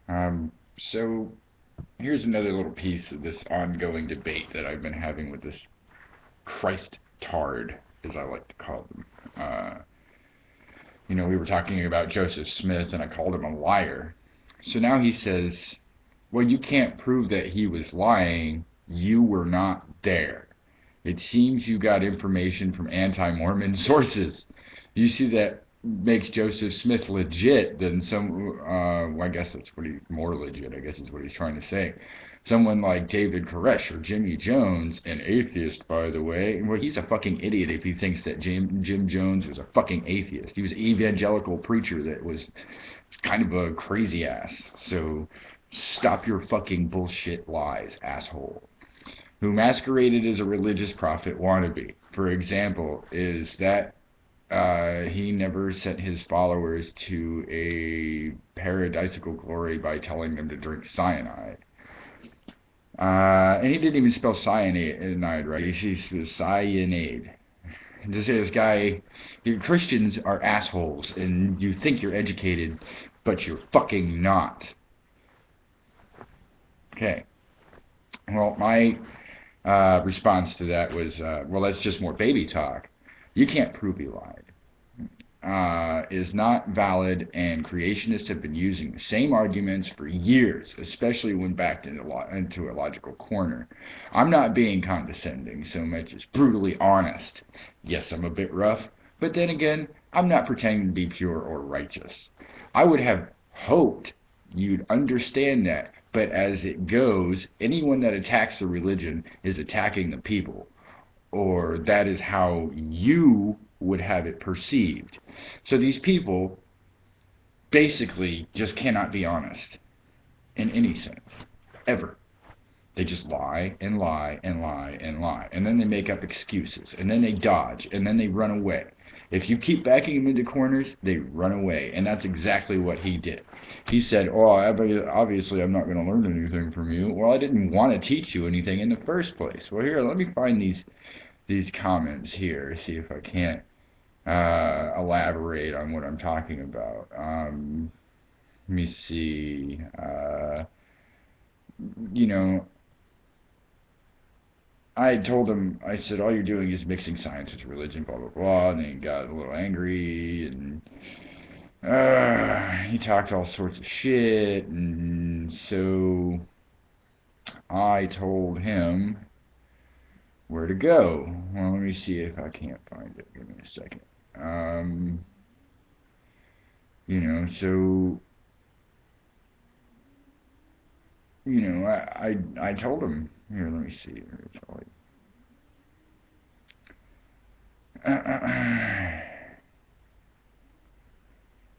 So here's another little piece of this ongoing debate that I've been having with this Christ tard, as I like to call them. We were talking about Joseph Smith, and I called him a liar. So now he says, well, you can't prove that he was lying. You were not there. It seems you got information from anti-Mormon sources. You see that makes Joseph Smith legit than I guess that's what more legit, I guess is what he's trying to say. Someone like David Koresh or Jimmy Jones, an atheist, by the way. Well, he's a fucking idiot if he thinks that Jim Jones was a fucking atheist. He was an evangelical preacher that was kind of a crazy ass. So stop your fucking bullshit lies, asshole. Who masqueraded as a religious prophet wannabe. For example, is that he never sent his followers to a paradisical glory by telling them to drink cyanide. And he didn't even spell cyanide right. He says cyanide. This guy, Christians are assholes, and you think you're educated, but you're fucking not. Okay. Well, my response to that was, well, that's just more baby talk. You can't prove he lied. Is not valid, and creationists have been using the same arguments for years, especially when backed into a logical corner. I'm not being condescending so much as brutally honest. Yes, I'm a bit rough, but then again, I'm not pretending to be pure or righteous. I would have hoped you'd understand that, but as it goes, anyone that attacks the religion is attacking the people, or that is how you would have it perceived. So these people basically just cannot be honest in any sense, ever. They just lie and lie and lie and lie. And then they make up excuses. And then they dodge. And then they run away. If you keep backing them into corners, they run away. And that's exactly what he did. He said, oh, obviously I'm not going to learn anything from you. Well, I didn't want to teach you anything in the first place. Well, here, let me find these comments here, see if I can't elaborate on what I'm talking about. Let me see. You know, I told him, I said, all you're doing is mixing science with religion, blah, blah, blah. And then he got a little angry, and he talked all sorts of shit. And so I told him where to go. Well, let me see if I can't find it. Give me a second. Um, so I told him here. Let me see.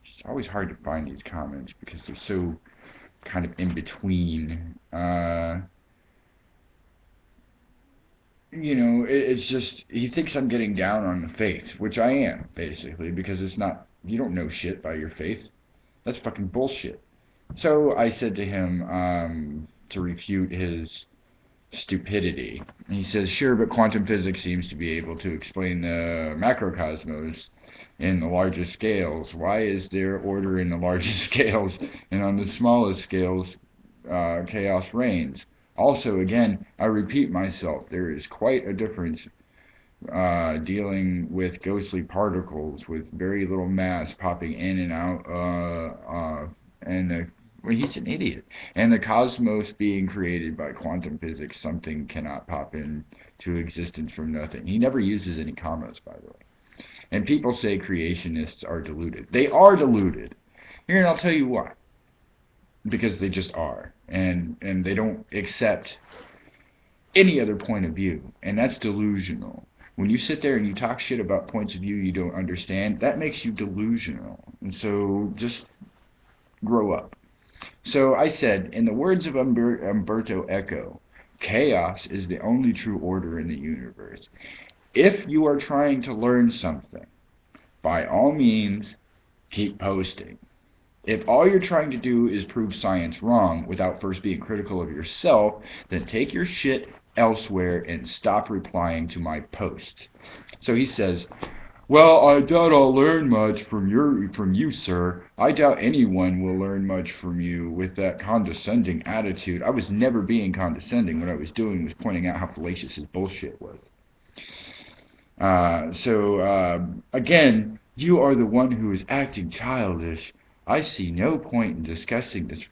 It's always hard to find these comments because they're so kind of in between. It's just he thinks I'm getting down on the faith, which I am basically because it's not. You don't know shit by your faith. That's fucking bullshit. So I said to him to refute his stupidity. And he says, sure, but quantum physics seems to be able to explain the macrocosmos in the largest scales. Why is there order in the largest scales and on the smallest scales chaos reigns? Also, again, I repeat myself, there is quite a difference dealing with ghostly particles with very little mass popping in and out, and well, he's an idiot. And the cosmos being created by quantum physics, something cannot pop into existence from nothing. He never uses any commas, by the way. And people say creationists are deluded. They are deluded. Here, and I'll tell you why. Because they just are. And they don't accept any other point of view. And that's delusional. When you sit there and you talk shit about points of view you don't understand, that makes you delusional. And so just grow up. So I said, in the words of Umberto Eco, chaos is the only true order in the universe. If you are trying to learn something, by all means, keep posting. If all you're trying to do is prove science wrong without first being critical of yourself, then take your shit elsewhere and stop replying to my posts. So he says, Well, I doubt I'll learn much from you, sir. I doubt anyone will learn much from you with that condescending attitude. I was never being condescending. What I was doing was pointing out how fallacious his bullshit was. Again, you are the one who is acting childish. I see no point in discussing this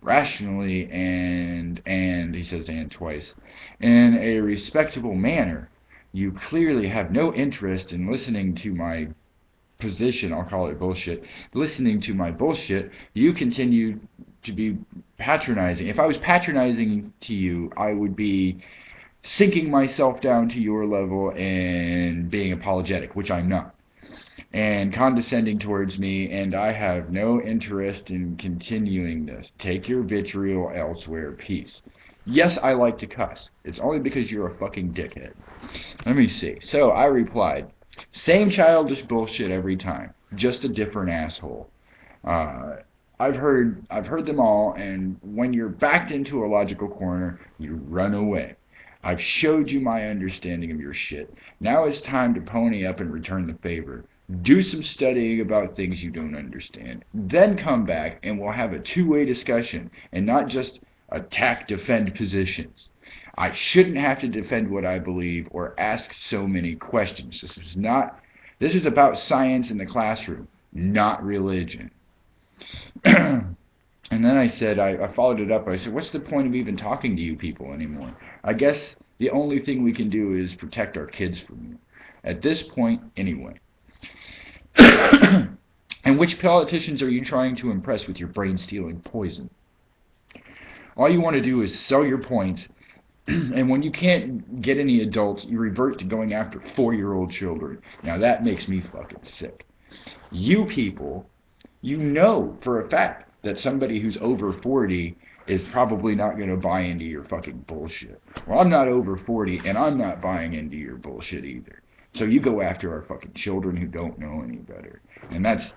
rationally and he says and twice, in a respectable manner. You clearly have no interest in listening to my position, I'll call it bullshit, listening to my bullshit. You continue to be patronizing. If I was patronizing to you, I would be sinking myself down to your level and being apologetic, which I'm not, and condescending towards me, and I have no interest in continuing this. Take your vitriol elsewhere, peace. Yes, I like to cuss. It's only because you're a fucking dickhead. Let me see. So I replied, same childish bullshit every time, just a different asshole. Uh, I've heard them all, and when you're backed into a logical corner, you run away. I've showed you my understanding of your shit. Now it's time to pony up and return the favor. Do some studying about things you don't understand. Then come back and we'll have a two-way discussion and not just attack defend positions. I shouldn't have to defend what I believe or ask so many questions. This is about science in the classroom, not religion. And then I said, I followed it up. I said, what's the point of even talking to you people anymore? I guess the only thing we can do is protect our kids from you. At this point, anyway. And which politicians are you trying to impress with your brain-stealing poison? All you want to do is sell your points, and when you can't get any adults, you revert to going after 4-year-old children. Now that makes me fucking sick. You people, you know for a fact that somebody who's over 40 is probably not going to buy into your fucking bullshit. Well, I'm not over 40, and I'm not buying into your bullshit either. So you go after our fucking children who don't know any better. And that's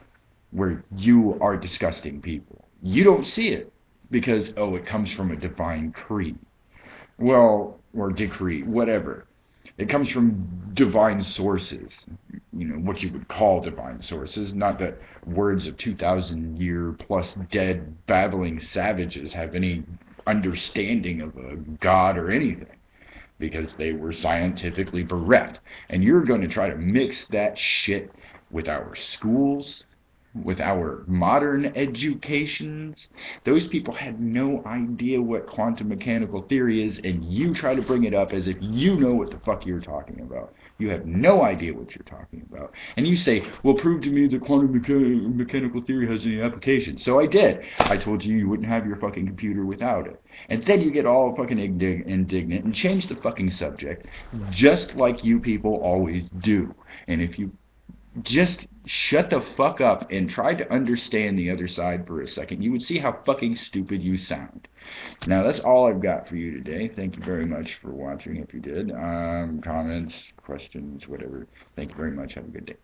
where you are disgusting people. You don't see it because, oh, it comes from a divine creed. Well, or decree, whatever. It comes from divine sources, what you would call divine sources, not that words of 2,000-year plus dead babbling savages have any understanding of a god or anything, because they were scientifically bereft. And you're going to try to mix that shit with our schools, with our modern educations. Those people had no idea what quantum mechanical theory is, and you try to bring it up as if you know what the fuck you're talking about. You have no idea what you're talking about. And you say, well, prove to me that quantum mechanical theory has any application. So I did. I told you wouldn't have your fucking computer without it. And then you get all fucking indignant and change the fucking subject, just like you people always do. And if you just shut the fuck up and try to understand the other side for a second, you would see how fucking stupid you sound. Now, that's all I've got for you today. Thank you very much for watching, if you did. Comments, questions, whatever. Thank you very much. Have a good day.